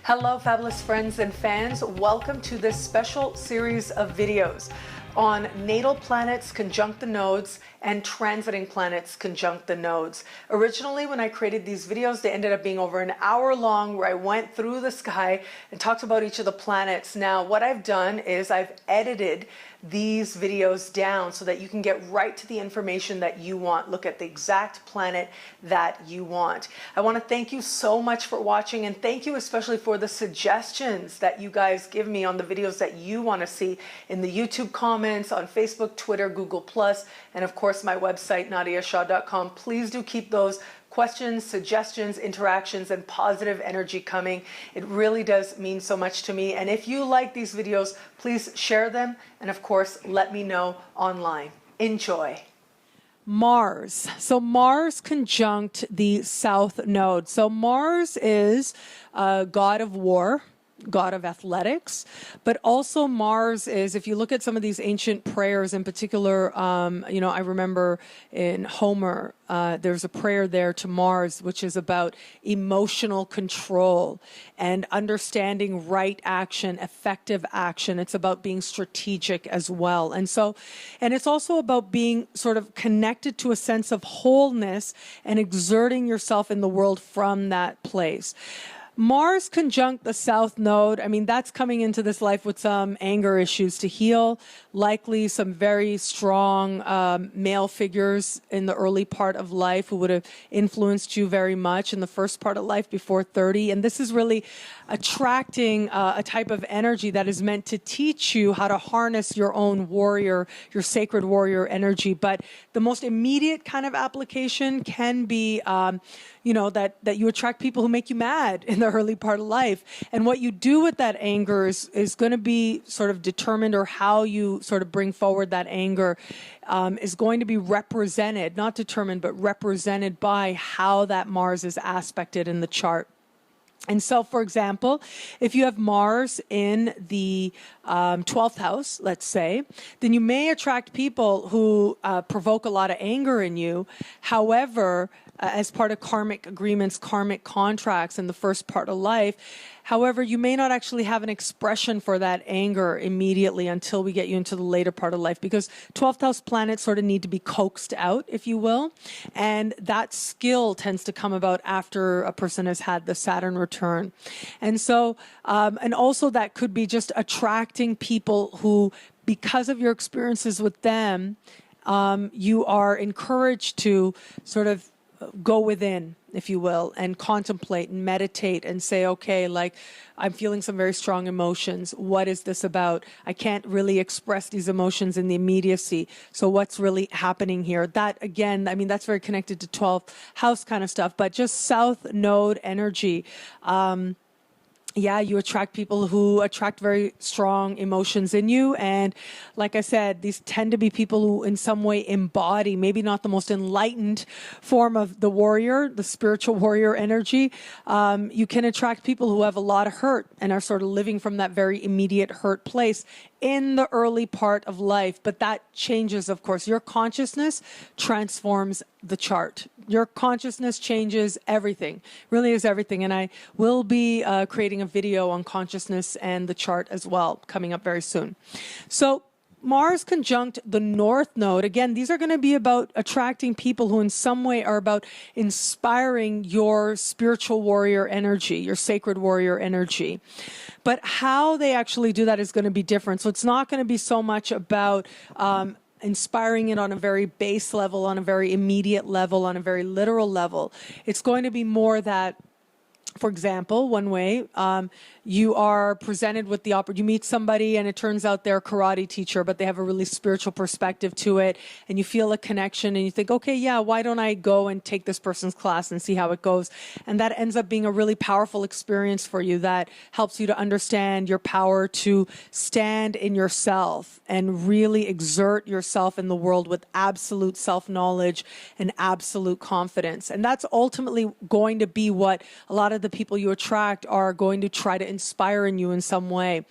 Hello, fabulous friends and fans. Welcome to this special series of videos on natal planets conjunct the nodes and transiting planets conjunct the nodes. Originally, when I created these videos, they ended up being over an hour long, where I went through the sky and talked about each of the planets. Now, what I've done is I've edited these videos down so that you can get right to the information that you want. Look at the exact planet that you want. I want to thank you so much for watching, and thank you especially for the suggestions that you guys give me on the videos that you want to see in the YouTube comments, on Facebook, Twitter, Google+, and of course my website, nadiyashah.com. Please do keep those questions, suggestions, interactions, and positive energy coming. It really does mean so much to me. And if you like these videos, please share them. And of course, let me know online. Enjoy. Mars. So Mars conjunct the South Node. So Mars is a god of war, god of athletics, but also Mars is, if you look at some of these ancient prayers in particular, I remember in Homer, there's a prayer there to Mars, which is about emotional control and understanding right action, effective action. It's about being strategic as well. And it's also about being sort of connected to a sense of wholeness and exerting yourself in the world from that place. Mars conjunct the South Node, I mean, that's coming into this life with some anger issues to heal, likely some very strong male figures in the early part of life who would have influenced you very much in the first part of life before 30. And this is really attracting a type of energy that is meant to teach you how to harness your own warrior, your sacred warrior energy. But the most immediate kind of application can be that you attract people who make you mad in the early part of life. And what you do with that anger is going to be sort of determined, or how you sort of bring forward that anger is going to be represented, not determined, but represented by how that Mars is aspected in the chart. And so, for example, if you have Mars in the 12th house, let's say, then you may attract people who provoke a lot of anger in you. However, as part of karmic agreements, karmic contracts in the first part of life. However, you may not actually have an expression for that anger immediately until we get you into the later part of life, because 12th house planets sort of need to be coaxed out, if you will. And that skill tends to come about after a person has had the Saturn return. And so, and also that could be just attracting people who, because of your experiences with them, you are encouraged to sort of go within, if you will, and contemplate and meditate and say, okay, like, I'm feeling some very strong emotions. What is this about? I can't really express these emotions in the immediacy. So what's really happening here? That, again, I mean, that's very connected to 12th house kind of stuff, but just South Node energy. You attract people who attract very strong emotions in you. And like I said, these tend to be people who in some way embody, maybe not the most enlightened form of the warrior, the spiritual warrior energy. You can attract people who have a lot of hurt and are sort of living from that very immediate hurt place in the early part of life. But that changes, of course. Your consciousness transforms the chart. Your consciousness changes everything, really is everything. And I will be creating a video on consciousness and the chart as well, coming up very soon. So Mars conjunct the North Node. Again, these are going to be about attracting people who in some way are about inspiring your spiritual warrior energy, your sacred warrior energy. But how they actually do that is going to be different. So it's not going to be so much about inspiring it on a very base level, on a very immediate level, on a very literal level. It's going to be more that, for example, one way, you are presented with the opportunity. You meet somebody and it turns out they're a karate teacher, but they have a really spiritual perspective to it, and you feel a connection and you think, okay, yeah, why don't I go and take this person's class and see how it goes? And that ends up being a really powerful experience for you that helps you to understand your power to stand in yourself and really exert yourself in the world with absolute self-knowledge and absolute confidence. And that's ultimately going to be what a lot of the people you attract are going to try to inspire in you in some way.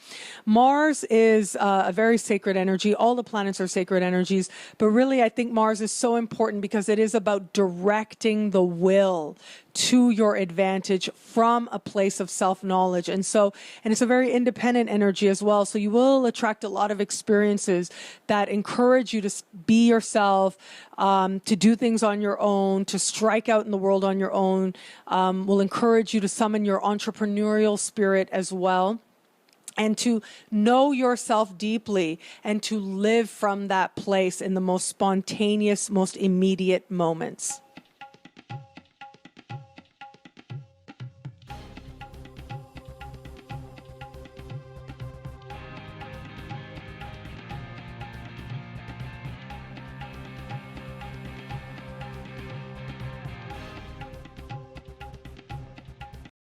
Mars is a very sacred energy. All the planets are sacred energies, but really I think Mars is so important because it is about directing the will to your advantage from a place of self-knowledge. And it's a very independent energy as well. So you will attract a lot of experiences that encourage you to be yourself, to do things on your own, to strike out in the world on your own, will encourage you to summon your entrepreneurial spirit as well, and to know yourself deeply and to live from that place in the most spontaneous, most immediate moments.